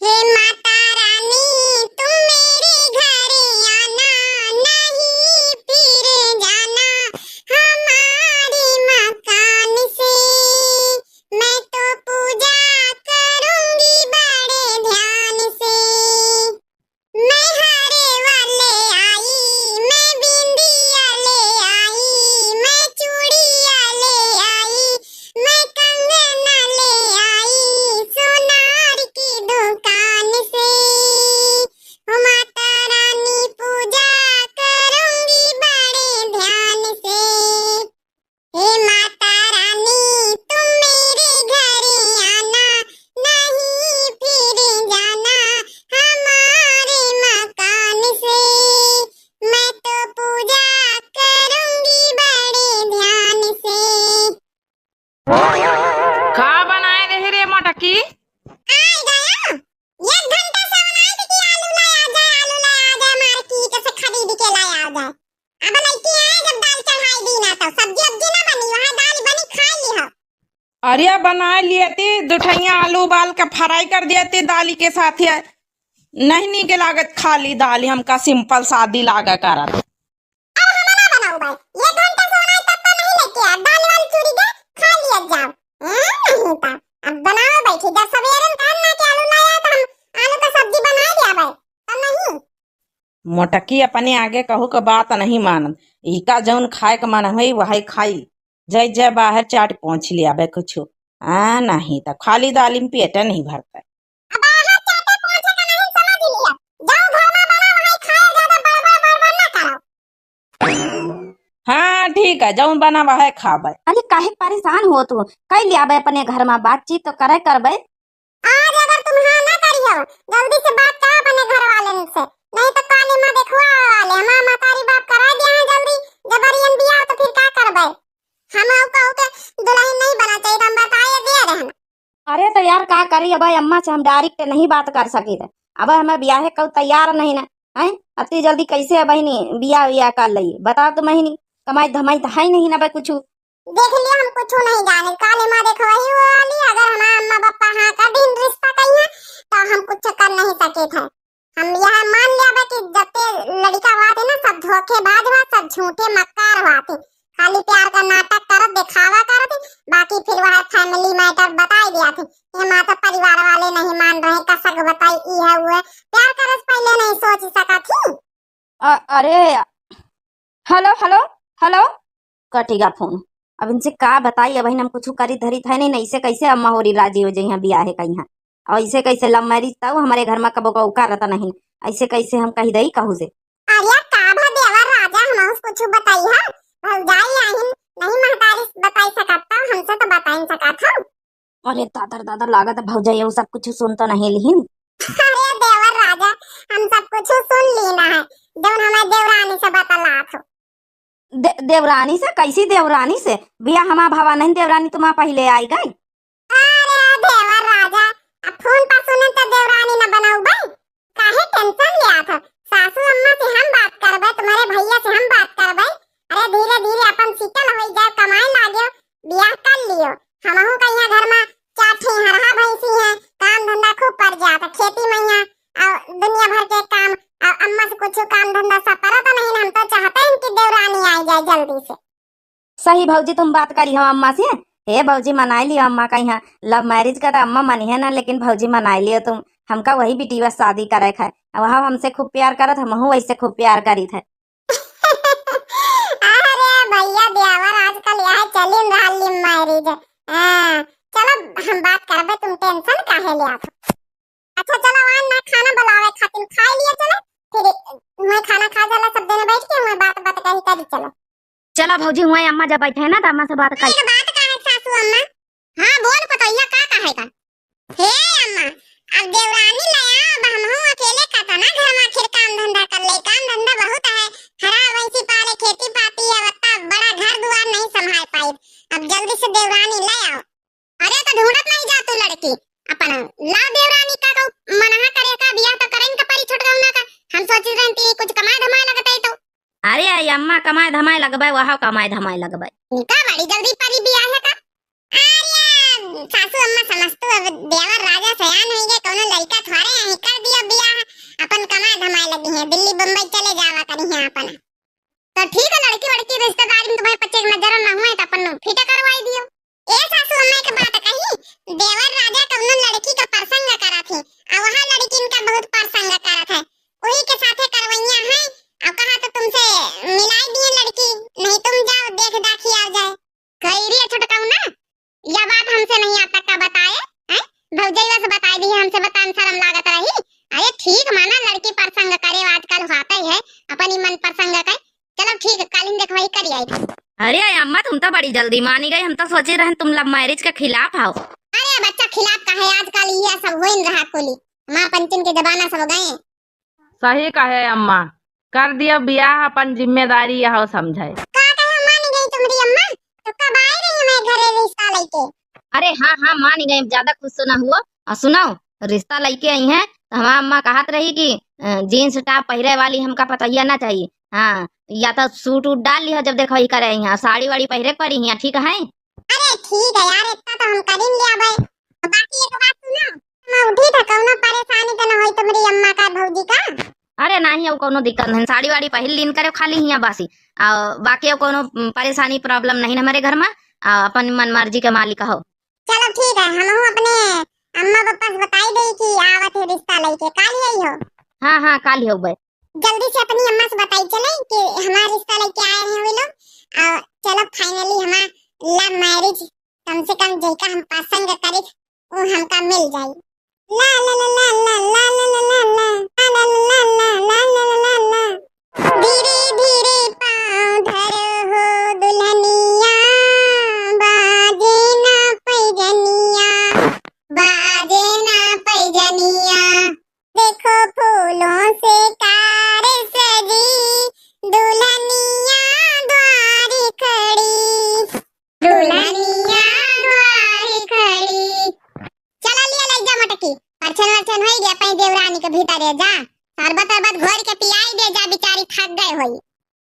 हे माता रानी तुम मेरे घरे आना, नहीं फिर जाना हमारे मकान से। मैं तो पूजा करूंगी बड़े ध्यान से। मैं हारे वाले आई, मैं बिंदिया ले आई, मैं चूड़िया ले आई, मैं कंगना ले आई सोनार की दुकान से। ओ माता रानी पूजा करूंगी बड़े ध्यान से। हे माता रानी तुम मेरे घरे आना, नहीं फिर जाना हमारे मकान से। मैं तो पूजा करूंगी बड़े ध्यान से। का बनाए रहे रे मटकी? आय गया 1 घंटा से बनाई थी कि आलू लाया जाए मार्केट से खरीद के लाया जाए। अब लड़की आए जब दाल चढ़ाई दी ना तो सब्जी अब्जी ना बनी, वहां दाल बनी खा ली हो। अरे बना लिए थे दुठैया आलू उबाल के फ्राई कर दिए थे दाली के साथ ही। नहीं के लागत खाली दाल हमका सिंपल सादी लागा करत। अब हम ना बनाऊ भाई, 1 घंटा से बनाई तब तो नहीं लेके आ दाल वाली चूड़ी दे खा लिया जाओ। नहीं था अब बनाओ बैठी जब सवेरे कहना कि आलू लाया तो हम आलू का सब्जी बना दिया भाई तो नहीं। मोटकी अपने आगे कहू के बात नहीं मानत। इका जौन खाए के मन हुई वही खाई। जय जय बाहर चाट पहुंच लिया बे कुछ नहीं तो खाली दाली में पेट नहीं भरता। अब बाहर चाटे पहुंचे का नहीं समझ लिया। जाओ घर में बना वही खाओ, ज्यादा बड़बड़ ना करो। हाँ ठीक है जौन बना वह खाबे। अरे काहे परेशान हो तू? कई लिया बे अपने घर में बातचीत तो करे करबे। आज अगर तुम हाँ ना करियो जल्दी से बात करो अपने घर वाले से, नहीं तो काली माँ देखवा वाले हमारा मतारी बाप करा दिया है जल्दी जबरियन बियाह तो फिर क्या करबे। हम कहू के दुल्हन नहीं बना चाहिए हम बताए दिए रहन। अरे तो यार का करी अब अम्मा से हम डायरेक्ट नहीं बात कर सकी थे। अब हमें ब्याह को तैयार नहीं ना है। अति जल्दी कैसे बहनी बियाह कर ली बताओ तो महीनी कमाई धमाई तो है नहीं ना भाई कुछ। देख लियो हम कुछ नहीं जाने, काली माँ देखो वही वाली अगर हमारा अम्मा पापा हाँ कर दिन रिश्ता कही तो हम कुछ कर नहीं सके थे। हम यह मान लिया कि जते लड़का हुआ थे ना सब धोखेबाज हुआ, सब झूठे मक्कार हुआ थे, खाली प्यार का नाटक करत दिखावा करत। बाकी फिर वह फैमिली मैटर बताई दिया थे। ये माता परिवार वाले नहीं मान रहे, कसक बताई ई है वो है। प्यार करस पहले नहीं सोच सका थी। अरे हेलो हेलो हेलो कटेगा फोन। अब इनसे का बताइए बहन हम कुछ करी धरी था नहीं, ऐसे कैसे अम्मा होरी राजी हो जाए बियाह है कहीं। और ऐसे कैसे लव मैरिज था हमारे घर में कबो का रहता नहीं, ऐसे कैसे हम कही दई कहू से। अरे काभा देवर राजा हम उस कुछ बताई है भौजाई आहिन नहीं महतारी बताई सकता, हमसे तो बता ही सका था। अरे दादर दादर लागत भौजाई वो सब कुछ सुन तो नहीं लिहिन। अरे देवर राजा हम सब कुछ सुन लेना है जब हमें देवरानी से बतला थो। देवरानी से? कैसी देवरानी से? बिया हमारा भावा नहीं देवरानी तुम पहले आई गई। अरे देवर राजा अब फोन पर सुने तो देवरानी न बनाऊ भाई, काहे टेंशन लिया था। सासू अम्मा से हम बात करबे, तुम्हारे भैया से हम बात करबे। अरे धीरे धीरे अपन सीटल हो जाए, कमाए लागे बियाह कर लियो। हमहू कहिया घर में चाठी हरहा भैंसी है, काम धंधा खूब कर जाता, खेती मैया और दुनिया भर के काम और अम्मा से कुछ काम धंधा सब करा तो नहीं। हम तो चाहते हैं कि देवरानी आ जाए जल्दी से। सही भौजी तुम बात करी हो अम्मा से। हे भौजी मनाई लियो अम्मा का यहाँ लव मैरिज का तो अम्मा मनी है ना, लेकिन भौजी मनाई लियो तुम। हमका वही बेटी बस शादी करे है, वहाँ हमसे खूब प्यार करत, हम वैसे खूब प्यार करी थे। अरे भैया देवर आजकल यह चलिन रहा मैरिज। चलो हम बात करबे, तुम टेंशन काहे लिया थो। अच्छा चलो वहां ना खाना बुलावे खातिर खा लिया चलो, फिर मैं खाना खा जाला सब देने बैठ के मैं बात बात कही करी चलो। चलो भौजी हुआ अम्मा जब बैठे है ना तो अम्मा से बात कर। बात का है सासू अम्मा? हां बोल पतैया का कहेगा। हे अम्मा अब देवरानी लाया, अब हम हूं अकेले का था ना घर में, आखिर काम धंधा कर ले, काम धंधा बहुत है, हरा वैसी पाले खेती पाती है, बता बड़ा घर दुआर नहीं संभाल पाई। अब जल्दी से देवरानी ले आओ। अरे तो ढूंढत नहीं जा तू लड़की अपन ला देवरानी का मनहा करे का बियाह तो करें का परी छोट गौना का। हम सोच रहे थे कुछ कमाए धमाए लगता है तो। अरे अम्मा कमाए धमाए लगबे, वहाँ कमाए धमाए लगबे का बड़ी जल्दी परी बियाह है का। अरे सासू अम्मा समझ तो अब देवर राजा सयान होइगे, कोनो लड़का थोड़े दी हैं, दिल्ली बम्बई चले जावा करी हैं अपन। तो ठीक है, लड़की वड़की रिश्तेदारी में तुम्हारे पच्चे नजर न हुए तो अपन फिटा करवाई दियो। ए सासू अम्मा के बात कही, देवर राजा कौनो लड़की का प्रसंग करा थे, और वहां लड़की इनका बहुत प्रसंग करा था, वही के साथे करवैया है। अब कहा तो तुमसे मिलाई दिए लड़की, नहीं तुम जाओ देख दाखी आ जाए। कही रही छोटकाऊ ना, यह बात हमसे नहीं आता का बताए हैं, भौजैया से बताई दी, हमसे बतान शर्म लागत रही। अरे ठीक माना लड़की प्रसंग करे, आजकल होता ही है, अपनी मन प्रसंग करे। चलो ठीक है, कालीन देखवाई करी आई। अरे अम्मा तुम तो बड़ी जल्दी मानी गई, हम तो सोचे रहे तुम लव मैरिज के खिलाफ आओ। अरे बच्चा खिलाफ का है, आजकल ये सब हो रहा कोली, माँ पंचन के जमाना सब गए। सही कहे अम्मा, कर दिया बियाह, अपन जिम्मेदारी यह समझे। का कहे मानी गई तुम्हारी अम्मा, तो कब आई रही मैं घरे रिश्ता लेके। अरे हाँ हाँ मान गए, ज्यादा खुश सुना हुआ। और सुनाओ, रिश्ता लेके आई है तो हमारा अम्मा कहत रही कि जीन्स टॉप पहरे वाली हमका पतैया ना चाहिए। हाँ, या तो सूट उट डाल लिया जब देखो ही करे यहाँ, साड़ी वाड़ी पहरे पड़ी यहाँ, ठीक है। अरे ठीक है यार, इतना तो हम कर ही लिया भाई। बाकी एक बात सुनो, मैं उठी था, कौनो परेशानी तो ना होई तुम्हारी अम्मा का भौजी का। अरे नहीं, अब कोनो दिक्कत नहीं, साड़ी वाड़ी पहन लीन करे खाली यहाँ बासी। और बाकी अब कोनो परेशानी प्रॉब्लम नहीं हमारे घर में, अपन मन मर्जी के मालिक हो। चलो ठीक है, हम अपने अम्मा पापा से बताई दे कि आवत है रिश्ता लेके, काल आई हो। हाँ हाँ काल हो गए। जल्दी से अपनी अम्मा से बताई चले कि हमारा रिश्ता लेके आए हैं वे लोग, और चलो फाइनली हमारा लव मैरिज कम से कम जैका हम पसंद करे वो हमका मिल जाए। ला ला ला ला ला ला ला ला ला ला ला ला ला ला ला ला ला। धीरे धीरे पाँव धरो हो दुल्हनिया, बाजे ना पैजनिया, बाजे ना पैजनिया। देखो फूलों से कार सजी, दुल्हनिया द्वार खड़ी, दुल्हनिया द्वार खड़ी। चला लिया ले जा मटकी, परछन वर्छन हो गया, पै देवरानी के भीतर जा, शरबत अरबत घोर के पियाई दे जा, बेचारी थक गए होई।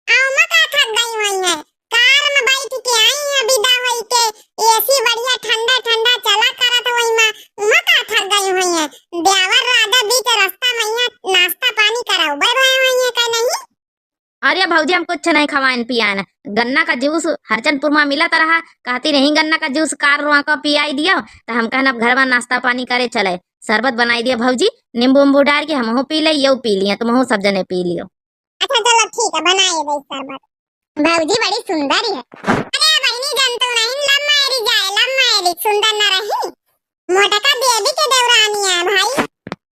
आओ मका थक गई हुई है, कार में बैठ के आई है विदा होई के, एसी बढ़िया ठंडा ठंडा चला करत होई मां, मका थक गई हुई है। देवर राजा बीच रास्ता में यहाँ नाश्ता पानी कराओ बड़े हुई है का नहीं। अरे भौजी हम कुछ नहीं खवाएन पियान, गन्ना का जूस हरचंदपुर में मिला रहा, कहती नहीं गन्ना का जूस कार रुआ को पियाई दियो, तो हम कहना घर में नाश्ता पानी करे चले, शरबत बनाई दिया भौजी, नींबू उम्बू डाल के हम पी ले, ये पी लिया, तुम सब जने पी लियो। अच्छा चलो ठीक है, बनाइए दे शरबत। भौजी बड़ी सुंदर है। अरे बहनी जानतो नहीं, लव मैरिज है, लव मैरिज सुंदर न रही, मोटा का देवी के देवरानी है भाई।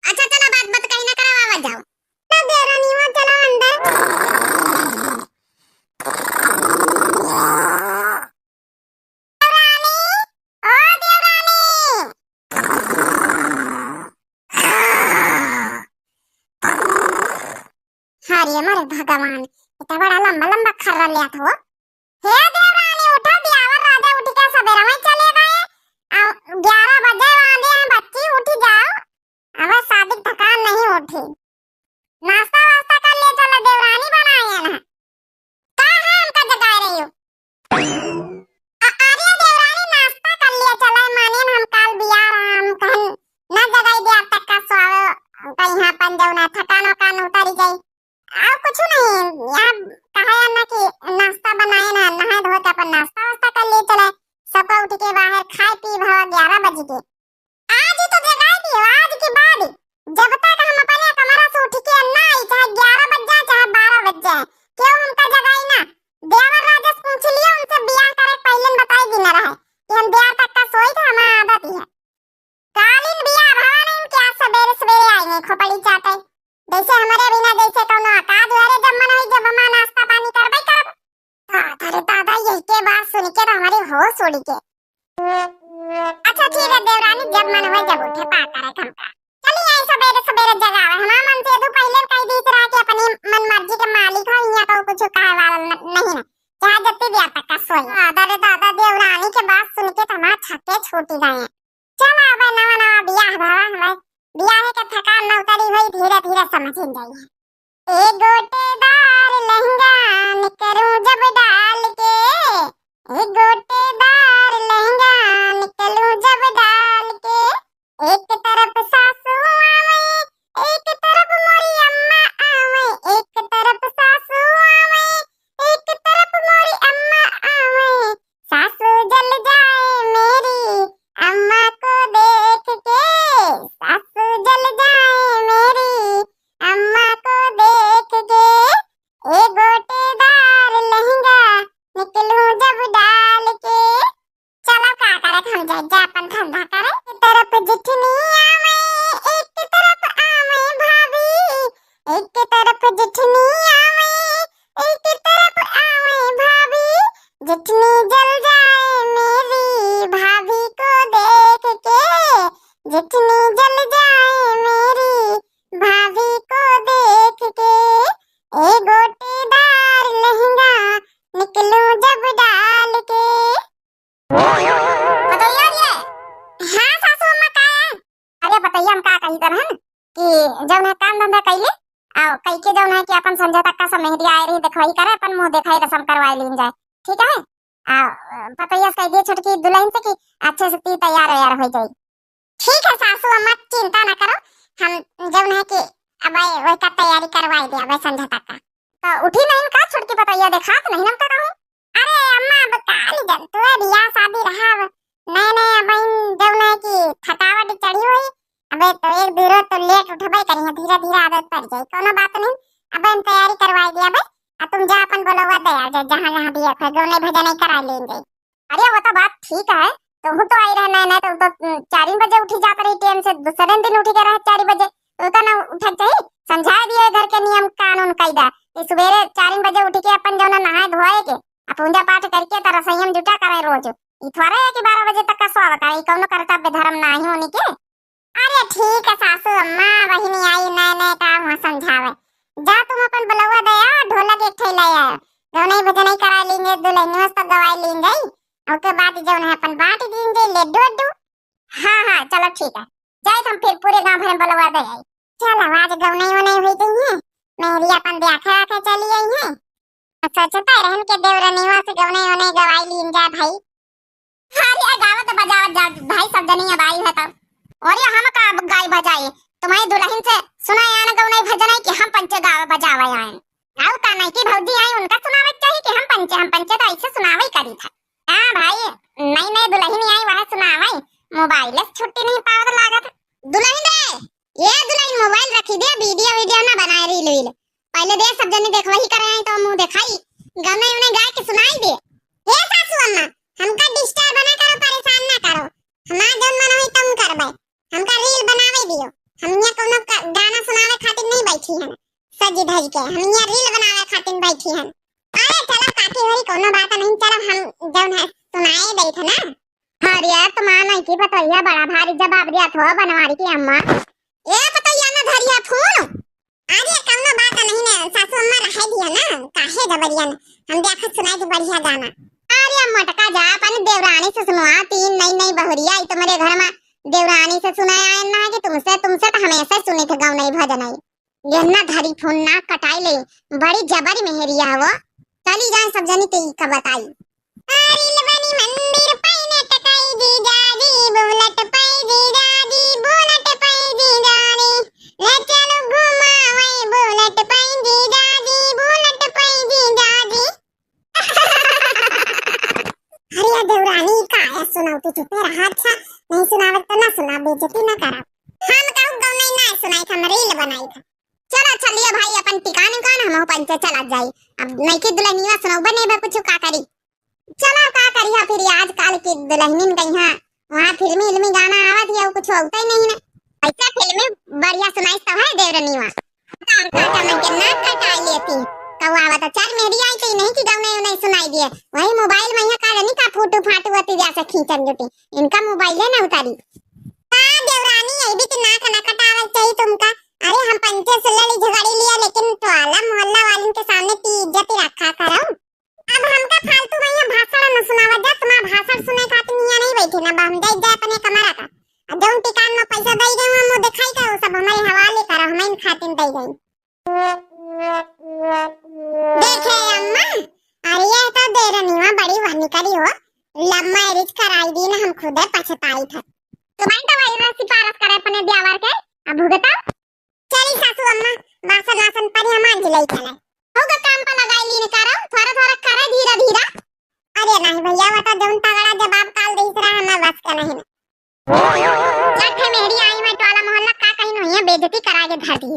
अच्छा चलो बात बात कहीं ना करो, आवाज जाओ तो देवरानी वो चलो अंदर। अरे हमारे भगवान, इतना बड़ा लंबा लंबा खर्रा लिया था वो। हे देवरानी उठो, दियावर राजा उठ के सवेरा में चले गए, अब 11 बजे वाले हैं, बच्ची उठ जाओ, अब शादी थकान नहीं उठी, नाश्ता वास्ता कर ले चलो, देवरानी बनाई है ना, क्या है हमका जगा रही हो। अरे देवरानी नाश्ता कर लिया चलो, माने हम काल बिया हम कहन ना जगाई दिया तक का स्वाव कहीं यहाँ पन जाओ ना, थकान वकान उतारी जाए। और कुछ नहीं, यहाँ कहा ना कि नाश्ता बनाए ना, नहाए धो के अपन नाश्ता वास्ता कर लिए चले, सब उठ के बाहर खाए पी भाव 11 बजे के। आज ही तो जगाई दियो, आज के बाद जब तक हम अपने कमरा से उठ के ना आई, चाहे 11 बज जाए चाहे 12 बज जाए, क्यों हमका जगाई ना। देवर राजा से पूछ लियो, उनसे ब्याह करे पहले बताई भी ना रहे कि हम ब्याह तक का सोई था, हमारा आदत ही है। कालीन ब्याह भवा नहीं क्या सवेरे सवेरे आएंगे खोपड़ी चाटे, जैसे हमारे बिना जैसे कोनो आकाज वाले जब मन हुई जब हम नाश्ता पानी करबे करब। अरे दादा यही के बात सुन के तो हमारी होश उड़ के। अच्छा ठीक है देवरानी, जब मन हुई जब उठे पा करे हमका, चलिए आई सवेरे सवेरे जगावे, हमारा मन से दो पहले कह दी तरह के अपनी मन मर्जी के मालिक हो, यहाँ तो कुछ कहे वाला नहीं ना, चाहे जत्ती देर तक का सोई। अरे दादा देवरानी के बात सुन के तो हमारा छक्के छूटी गए हैं। चलो अब नवा नवा ब्याह भवा, हमारे ब्याह के थकान न उतरी हुई, धीरे धीरे समझ जाइए। एक गोटेदार लहंगा निकलूं जब डाल के, एक गोटेदार लहंगा निकलूं जब डाल के, एक तरफ सासू आवे, एक तरफ मोरी अम्मा आवे, कि जौन है काम धंधा कैले आओ कई के जौन है कि अपन संजय तक का मेहंदी आए रही देखवाई करे अपन मुंह देखाई रसम करवाई लीन जाए ठीक है। पतैया कह दिए छोटकी दुल्हन से कि अच्छे से ती तैयार व्यार हो जाए। ठीक है सासू अम्मा चिंता ना करो, हम जौन है कि अब वही का तैयारी करवाई दिया वही संजय तक का। तो उठी नहीं का छोटकी पतैया देखा तो नहीं हम तो कहूं अरे अम्मा अब काली जन तू बियाह शादी रहा नए नए अब जौन है कि थकावट चढ़ी हुई अबे तो एक दूर तो लेट उठबे करिए धीरे धीरे आदत पड़ जाए कोनो बात नहीं। अब हम तैयारी करवाई दिया बे अब तुम जा अपन बोलवा दे आ जहां जहां भी है गौने भजन करा लेंगे। अरे वो तो बात ठीक है तुम तो आई रहना है तुम तो 4 बजे उठी जात रही टाइम से दूसरे दिन उठी के रहे 4 बजे तो ना उठक चाहिए समझा दिए घर के नियम कानून कायदा कि सुबेरे 4 बजे उठ के अपन जौन नहाए धोए के पूजा पाठ करके तरह संयम जुटा करे रोज ई थोड़ा है कि 12 बजे तक का स्वागत है कौन कर्तव्य धर्म नहीं होनी के। अरे ठीक है सासू अम्मा बहिनी आई नए नए काम वहां समझावे जा तुम अपन बुलवा दया ढोलक एक ठेला यार गौने भजन करा लेंगे दुल्हन मस्त गवाई लेंगे और के बाद जौन है अपन बांट देंगे लड्डू अड्डू। हां चलो ठीक है जाए हम फिर पूरे गांव भर में बुलवा दे आई चलो आज गौने वने हुई गई है मेरी अपन ब्याह आके चली आई है सोचता रहन के देवरनीवा से गौने वने गवाई लीन जा भाई। अरे गावत बजावत जा भाई सब जनी अब आई है तब और ये हम का गाय बजाए तुम्हारी दुल्हन से सुना यान गौने भजन है कि हम पंच गाव बजावे आए आउ का नहीं कि भौजी आई उनका सुनावे चाहिए कि हम पंच तो ऐसे सुनावे करी था। हां भाई नई दुल्हन आई वह सुनावे मोबाइल से छुट्टी नहीं पावत लागत दुल्हन रे ये दुल्हन मोबाइल रखी दे वीडियो ना बनाए रील वील पहले दे सब जने देखवा ही करे तो मुंह दिखाई गाने उन्हें गा के सुनाई दे। हे सासू अम्मा हमका डिस्टर्ब ना करो परेशान ना करो हमार जौन मन होई तुम करबे हमका रील बनावे दियो हम यहाँ कोनो गाना सुनावे खातिर नहीं बैठी हन सज धज के हम यहाँ रील बनावे खातिर बैठी हन। अरे चलो काठी होई कोनो बात नहीं चलो हम जौन है सुनाए देत ना। अरे यार तुम्हारा नहीं की पतैया बड़ा भारी जवाब दिया थो बनवारी की अम्मा ए पतैया ना धरिया फोन अरे कौनो बात नहीं ने सासू अम्मा रहे दिया ना काहे जबरियन हम देखत सुनाई दी बढ़िया गाना। अरे मटका जा अपन देवरानी से सुनवा 3 नई बहुरिया आई तुम्हारे घर में देवरानी से सुनाया ना कि तुमसे तो हमेशा सुने थे गाँव नहीं भजन आई गन्ना धरी फोन ना कटाई ले बड़ी जबरी मेहरिया वो चली जाए सब जनी ते का बताई। अरे बनी मंदिर पैने टकाई दी जादी बुलेट पै दी जादी बुलेट पै दी जादी ले चलो घुमावे बुलेट पै दी जादी बुलेट पै दी जादी। अरे देवरानी का है सुनाओ तू चुप रहा अच्छा नहीं सुनावत तो ना सुना बेइज्जती ना करा हम कहूं गाँव नहीं ना सुनाई था रील बनाई था। चलो चलिए भाई अपन टिकाने का हम पंच चला जाई अब नहीं की दुल्हनिया सुनाओ बने बा कुछ का करी चलो का करिया फिर आजकल की दुल्हनिन गई हां वहां फिल्मी गाना आवत है कुछ होता ही नहीं ना ऐसा फिल्मी बढ़िया सुनाई तो है देवरनीवा कार का मन के नाक कटा लेती कौवा तो चार मेरी आई तो नहीं कि गाँव नहीं सुनाई दिए वही मोबाइल में यहाँ का नहीं का फोटो फाटू होती जैसे खींचन जुटी इनका मोबाइल है ना उतारी देवरानी ये भी तो नाक ना कटावल चाहिए तुमका। अरे हम पंचे से लड़ी झगड़ी लिया लेकिन टोला मोहल्ला वालों के सामने की इज्जत रखा करो अब हमका फालतू में यहाँ भाषण न सुनावा जा तुम्हारा भाषण सुने खातिर यहाँ नहीं बैठी ना हम दे दे अपने कमरा का जौन टिकान में पैसा दे दे हम दिखाई का वो सब हमारे हवाले करो हम इन खातिर दे गई देखे अम्मा अरे ये तो देरनीवा बड़ी वहनी करी हो लव मैरिज कराई दी ना हम खुद पछताई था तुम्हारी तो वही सिफारिश करे अपने ब्यावर के अब भुगता चली सासू अम्मा बासन आसन पर हम मान लई चले होगा काम पर लगाई लीन करो थोड़ा करे धीरे धीरे। अरे नहीं भैया वो तो जौन तगड़ा जवाब काल देत रहा हम बस का नहीं लट्ठे मेरी आई में टोला मोहल्ला का कहीं नहीं है बेइज्जती करा के धर दी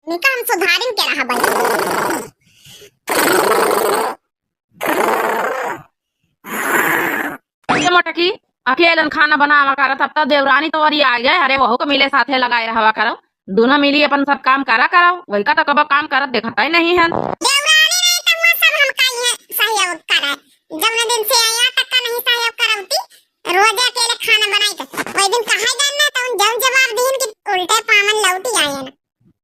निका हम सुधारिन के रहा भाई। मोटकी अकेलन खाना बनावा करा तब तक देवरानी तो और आ गए अरे वहू को मिले साथे लगाए रहा करो दोनों मिली अपन सब काम करा करो वही का तो कब काम करत देखता ही नहीं है देवरानी नहीं तो वो सब हम काई है सहयोग करा जब दिन से आया तक का नहीं सहयोग करौती रोज अकेले खाना बनाई के वही दिन कहा जानना तो जब जवाब दीन की उल्टे पावन लौटी आए ना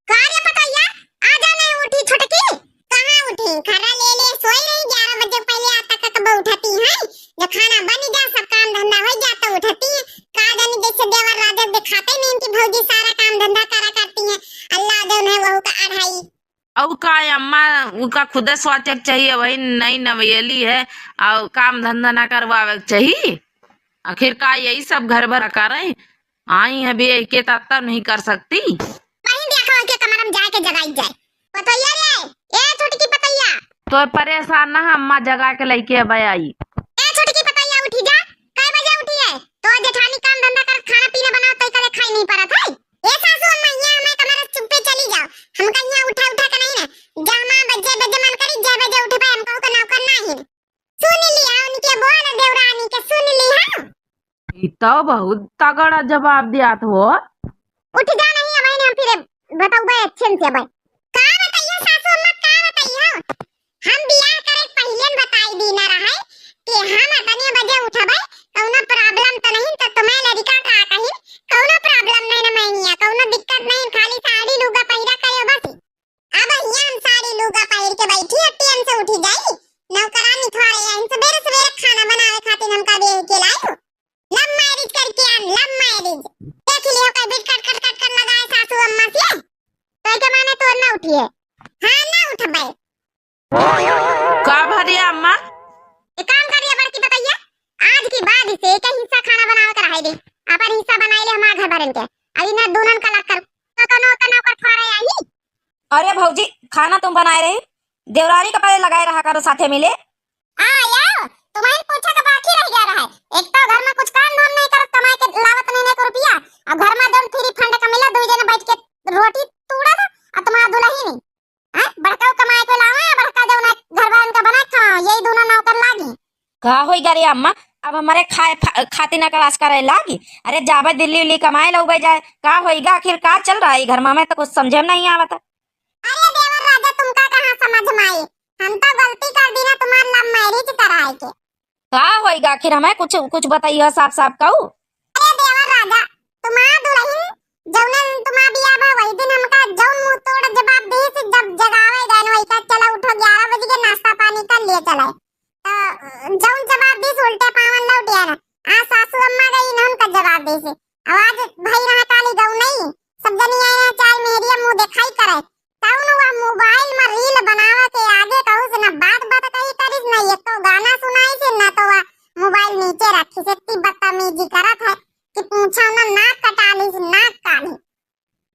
कार्य पतैया आ जाने उठी छटकी कहां उठी खरा ले सोई नहीं 11 बजे पहले आता का कब उठती है जब खाना बन जा सब काम धंधा हो जा तो उठती है का जानी जैसे देवर राजा दिखाते नहीं कि भौजी सारा काम धंधा करा करती है और का है अम्मा, उनका खुद सोचक चाहिए, वही नई नवेली है और काम धंधा ना करवावे चाहिए। आखिर का यही सब घर भर करे आई है भी के तब नहीं कर सकती। वहीं देखो के कमरम जाके जगाई जाए पतैया रे, ए छोटकी पतैया, तो परेशान ना अम्मा जगा के लेके अब आई। ए छोटकी पतैया उठी जा, कै बजे उठी है? तो जेठानी काम धंधा कर खाना पीना बनाओ तई करे खाई नहीं परत है। ए सासू अम्मा यहाँ मैं कमरा चुप्पे चली जाओ, हमका यहाँ उठा उठा के नहीं ना, जहाँ बजे बजे मन करी जे बजे उठे पे हमको को नौकर नहीं। सुन लिया उनके बोल देवरानी के, सुन लिया तो बहुत तगड़ा जवाब दिया हो। उठ जा नहीं है भाई, हम फिर बताऊ भाई अच्छे से भाई का बताइए सासू अम्मा, का बताइए हम बियाह करे पहले बताई दी ना रहे कि हम अतने बजे उठबे, कौनो प्रॉब्लम तो नहीं, तो तुम्हें लड़का का कहीं कौनो प्रॉब्लम नहीं ना, मैनिया कौनो दिक्कत नहीं, खाली साड़ी लुगा पहिरा कयो बस। अब यहाँ हम साड़ी लुगा पहिर के बैठी टेन से उठी जाई, नौकरानी थोड़े हैं सवेरे सवेरे खाना बनावे खातिर हमका दे के लाई। लव मैरिज करके आन, लव मैरिज देख लियो का बिट कट कट कट कर लगाए सासू अम्मा से, तो के माने तो ना उठिए, हां ना उठबे का भरिया अम्मा, एक काम करिए बड़की बताइए, आज के बाद से एक हिस्सा खाना बनावे कर रहे दे, अपन हिस्सा बनाई ले हमारा घर भरन के, अभी ना दोनों का लग कर तो कोनो कनो कर थोड़े आई। अरे भौजी खाना तुम बनाए रहे, देवरानी का पहले लगाए रहा करो साथे मिले। आ यार तुम्हारी पूछा का बाकी रह गया रहा है, एक तो घर में कुछ काम धाम नहीं करत, कमाई के लावत नहीं को रुपया, और घर में जब फ्री फंड का मिला दो जने बैठ के रोटी तोड़ा था, और तुम्हारा दुल्ही नहीं हैं बड़का कमाई के लावा या बड़का जो ना घर वालन का बना खा, यही दोनों नौकर लागी का होई गरी अम्मा, अब हमारे खाती ना क्लास करे लागी। अरे जाबे दिल्ली उल्ली कमाए लो जाए, का होईगा आखिर का चल रहा है घर में, तो कुछ समझे में नहीं आवत। अरे देवर राजा तुमका कहां समझ में आई, हम तो गलती कर दी ना तुम्हारा लव मैरिज कराए के। का होईगा आखिर हमें कुछ कुछ बताइए साफ साफ कहू। अरे देवर राजा तुम्हारा दुल्हन जौने तुम्हारा बियाह बा वही दिन हमका जौन मुंह तोड़ जवाब दे से जब जगावे गए वही का चला उठो 11 बजे के नाश्ता पानी कर लिए चले, तो जौन जवाब दी उल्टे पावन लौट आया ना, आ सासू अम्मा गई ना उनका जवाब दे से आवाज भाई रहा काली गौ नहीं, सब जनी आए चाय मेरी मुंह दिखाई करे, कौन हुआ मोबाइल में रील बनावे के आगे कहू से ना बात बात कही करिस ना, एक तो गाना सुनाई से ना तो वह मोबाइल नीचे रखी से इतनी बदतमीजी करत है कि पूछा ना नाक कटा ली से नाक काली।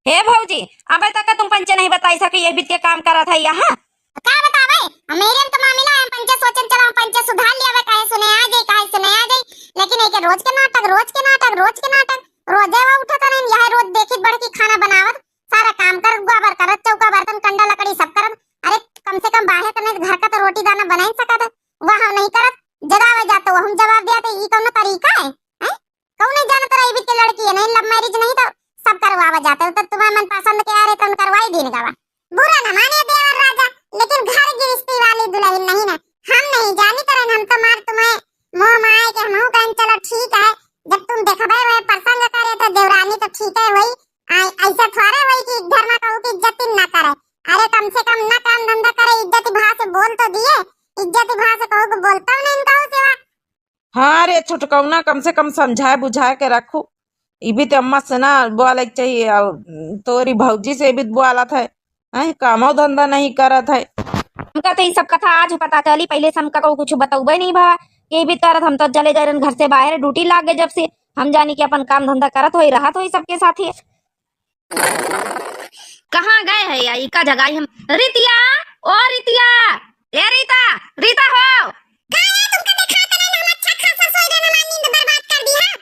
हे भौजी अबे तक तुम पंचे नहीं बताई सके ये बीत के काम करा था यहाँ। क्या बतावे मेरे तो मामला है, पंचे सोचन चला पंचे सुधार लिया वे, काहे सुने आ जाए काहे सुने आ जाए, लेकिन एक रोज के नाटक रोज के नाटक रोज के नाटक, रोजे वो उठा करें यह रोज देखित बढ़ की खाना बनावत, सारा काम कर गोबर करत, चौका बर्तन कंडा लकड़ी सब करत, अरे कम से कम बाहर करने घर का तो रोटी दाना बना ही सकत, वह नहीं करत, जगावे जातो हम जवाब दिया तो ई कौन तरीका है हैं? कौन नहीं जानत रही भी के लड़की है नहीं, लव मैरिज नहीं तो सब करवावा जाते, तो तुम्हें मन पसंद के आ रहे तो करवाई दिन गावा, बुरा न माने देवर राजा, लेकिन घर गृहस्थी वाली दुल्हन नहीं ना, हम नहीं जानी तरन, हम तो मार तुम्हें मोह माए के हम कहें चलो ठीक है, जब तुम देखबे वह प्रसंग करे तो देवरानी तो ठीक है, वही ऐसा थोड़ा वही कि घर में कहू की इज्जत ना करे, अरे कम से कम ना काम धंधा करे, इज्जत भाव से बोल तो दिए, इज्जत भाव से कहू को बोलता नहीं कहू सेवा। हाँ रे छुटकौना कम से कम समझाए बुझाए के रखू, ये भी तो अम्मा से ना बोले चाहिए, और तोरी भौजी से भी बोला था कामो धंधा नहीं करत है। हमका तो ये सब कथा आज पता चली, पहले से हमका को कुछ बताऊबे नहीं भा ये भी करत, हम तो चले गए घर से बाहर ड्यूटी लाग गए, जब से हम जानी कि अपन काम धंधा करत होई रहत होई सबके साथ ही। कहाँ गए है या इका जगह हम रितिया, ओ रितिया, ए रीता रीता हो गाया तुमको देखा तो नहीं, हम अच्छा खासा सोई रहे ना, नींद बर्बाद कर दी है।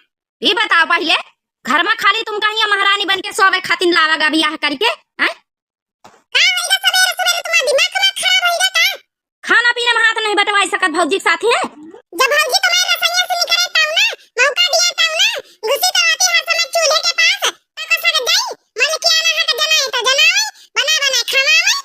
ये बताओ पहले घर में खाली तुम कहीं महारानी बन के सोवे खातिर लावागा बियाह करके हैं? का होइगा सवेरे सवेरे तुम्हारा दिमाग खराब होइगा का? खाना पीने में हाथ नहीं बटवाई सकत भौजी के साथ है, जब भौजी तुम्हारे रसोईया से निकले ताऊ ना, मौका दिया ताऊ ना, घुसी तो आती हाथ में चूल्हे के पास, तो कसर गई, मन के आना है तो जनाए तो जनावे, बना बना खावावे।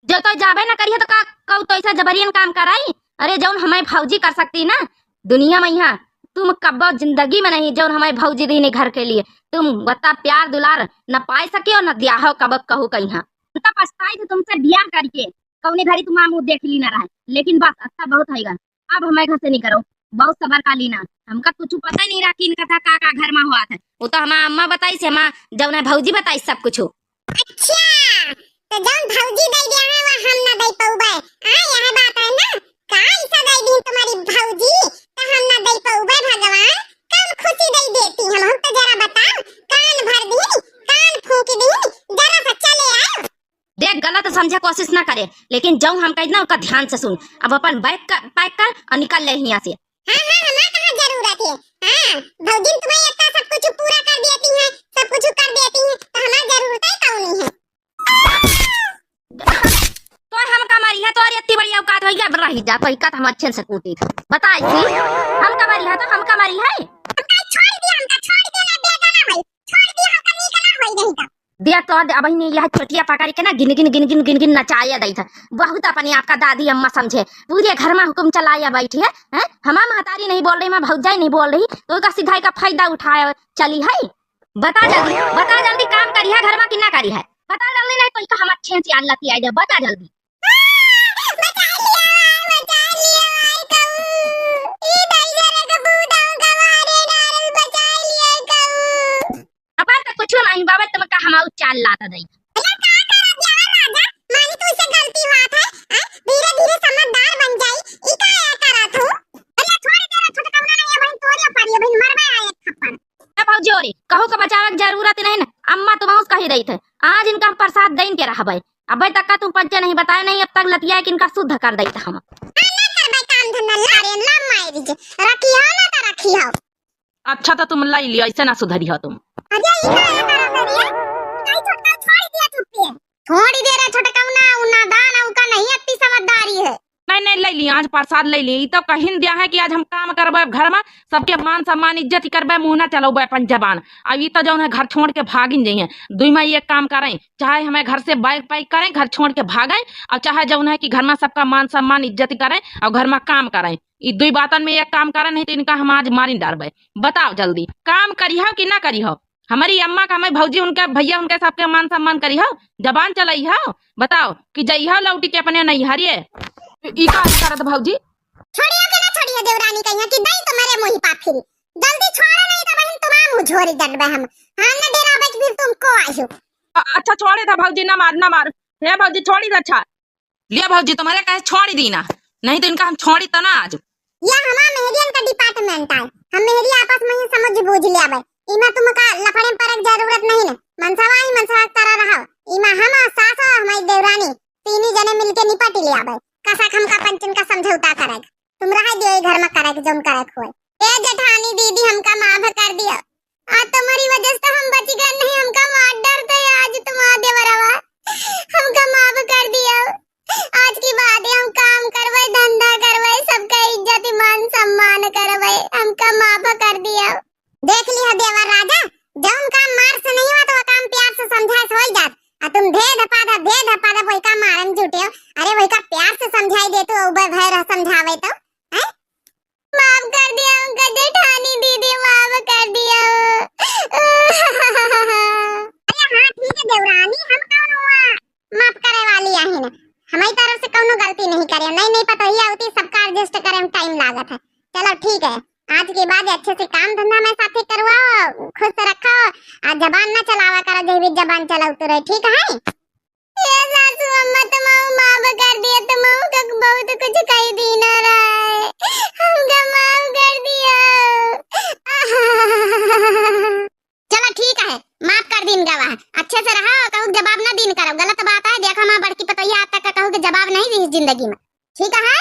जो तो जाबे ना करिए तो का कहू तो ऐसा जबरियन काम कराई, अरे जौन हमें भौजी कर सकती ना दुनिया में, यहाँ तुम कब्बो जिंदगी में नहीं जौन हमें भौजी दी नहीं घर के लिए, तुम बता प्यार दुलार न पाए सके और न दिया हो कब कहू कहीं, तो पछताई थी तुमसे बियाह करके, कौने घड़ी तुम मुंह देख ली ना रहे, लेकिन बस अच्छा बहुत है, अब हमें घर से नहीं करो, बहुत सबर का लीना, हमका कुछ पता नहीं रहा कि इनका था का घर में हुआ था, वो तो हमारा अम्मा बताई से, हमारा जौन भौजी बताई सब कुछ। अच्छा तो तो जौन भौजी दे दिया है वो हम ना दे पौबे। यह बात है ना, का ऐसा दे दी तुम्हारी भौजी तो हम ना दे पौबे। भगवान कम खुशी दे देती हम तो जरा बताओ, कान भर दी, कान फूंक दी, जरा सा चले आओ। देख गलत समझे कोशिश ना करे, लेकिन जो हम कह ना उसका ध्यान से सुन। अब अपन बैग पैक कर और निकल ले यहाँ से। हमें कहाँ जरूरत है। भौजी तुम्हें इतना सब कुछ पूरा कर देती है, सब कुछ कर देती है, तो हमारी जरूरत ही कौन है। तो हम कमारी है तो और इतनी बड़ी औकात हो गया रही जा कोई का हम अच्छे से कूटी बता इसी हम कमारी है तो हम कमारी है। छोड़ दिया हमका, छोड़ देना बेटा ना भाई, छोड़ दिया हमका, निकला होई नहीं तो देख तो अब ने यह छोटिया पकड़ के ना गिन गिन गिन गिन गिन गिन नचाया दी था। बहुत अपनी आपका दादी अम्मा समझे, पूरे घर में हुक्म चलाया बैठी है। हमारा महतारी नहीं बोल रही, मैं भौजाई नहीं बोल रही, तो उसका सीधा का फायदा उठाया चली है। बता जल्दी काम करी है घर में कि ना करी है, बता जल्दी, नहीं तो हम अच्छे से आलती आई बता जल्दी। कुछ नहीं बाबा, तुम का हम चाल लाता दई। मानी तू से गलती बात है, धीरे धीरे समझदार बन जाई। ई का या करत हो, अरे छोड़ दे रे, छोटा कौना नहीं है बहन, तोरिया पारियो बहन, मरबे आए थप्पड़। ए भौजी ओरे कहो का बचावे की जरूरत नहीं ना, अम्मा तुम उस कही रही थे। आज इनका प्रसाद देन के रहबे, अबे तक का तुम पंचे नहीं बताए नहीं, अब तक लतिया कि इनका शुद्ध कर देते हम। ना करबे काम धंधा लारे ला मारी जे रखी हो ना त रखी हो। अच्छा तो तुम लाई लियो, ऐसे ना सुधरी हो तुम। अजय ई का या करत रे, नहीं छोटा छोड़ दिया चुप्पी, छोड़ दे रे छोटा कौना, उना दान उका नहीं इतनी समझदारी है। नहीं ले ली, आज प्रसाद ले ली, तो कहिन दिया है कि आज हम काम करबे घर में, सबके मान सम्मान इज्जत करबे, मुंह ना चलोबे अपन जबान। अब ये तो जो है घर छोड़ के भागिन जाइए, दुई में एक काम करें, चाहे हमें घर से बैग पैक करें, घर छोड़ के भागें, और चाहे जो है कि घर में सबका मान सम्मान इज्जत करें और घर में काम करें। ये दुई बातन में एक काम करें, नहीं तो इनका हम आज मारी डालबे। बताओ जल्दी काम करी हो कि ना करी हो, हमारी अम्मा का, हमारी भौजी उनके भैया उनके सबके मान सम्मान करी हो, जबान चलाई हो। बताओ कि जई हो लौटी के अपने नहीं हरिए ई का करत भौजी। छोड़ियो कि ना छोड़ियो देवरानी कहिया कि दई तुम्हारे मोही पा फिरी, जल्दी छोड़ो नहीं तो बहन तुम्हारा मुंह झोरी डटबे हम ना डेरा बैठ फिर तुमको आयो। अच्छा छोड़े था भौजी, ना मार हे भौजी छोड़ी था। अच्छा लिया भौजी तुम्हारे कहे छोड़ी दी ना, नहीं तो इनका हम छोड़ी तो ना आज। या हमारा मेहरियन का डिपार्टमेंट है, हम मेहरी आपस में ही समझ बूझ लिया भाई, इमा तुमका लफड़े पर जरूरत नहीं है, मनसवा करा रहा इमा हम सास और हमारी देवरानी तीनी जने मिलके निपट लिया भाई। कसक हमका पंचन का समझौता करेगा, तुम रह दियो घर में करेगा जोन करे हुए। ए जेठानी दीदी हमका माफ कर दिया, आज तुम्हारी वजह से हम बच गए, नहीं हमका मार डरते आज तुम्हारा देवरवा, हमका माफ कर दिया। आज की बात है, हम काम करवे, धंधा करवे, सबका इज्जत मान सम्मान करवे, हमका माफ कर दिया। देख लिया देवर राजा, जौन काम मार से नहीं हुआ तो काम प्यार से समझाए से हो जात, आ तुम धे धपा वही का मारन जुटे हो। अरे वही का प्यार से समझाई दे तो उबे भय रह समझावे तो हैं। माफ कर दिया हमका जेठानी दीदी, माफ कर दिया। अरे हाँ ठीक है देवरानी, हम कौन हुआ माफ करे वाली आहे ना, हमारी तरफ से कोनो गलती नहीं करे, नहीं पता ही आती, सबका एडजस्ट करे में टाइम लागत है। चलो ठीक है, आज के बाद अच्छे से काम धंधा में साथे करवाओ, खुश रखो, आज जबान ना चलावा करो, जब भी जबान चलाओ तो रहे, ठीक है। ये सासू अम्मा तुम माफ कर दिया, तुम तक बहुत कुछ कही दी ना रहा, हमका माफ कर दिया। चलो ठीक है, माफ कर दिन गवा, अच्छे से रहो, कहूँ जवाब ना दिन करो, गलत बात है, देखो माँ बड़की पतैया आज तक कहूँ कि जवाब नहीं दी इस जिंदगी में, ठीक है।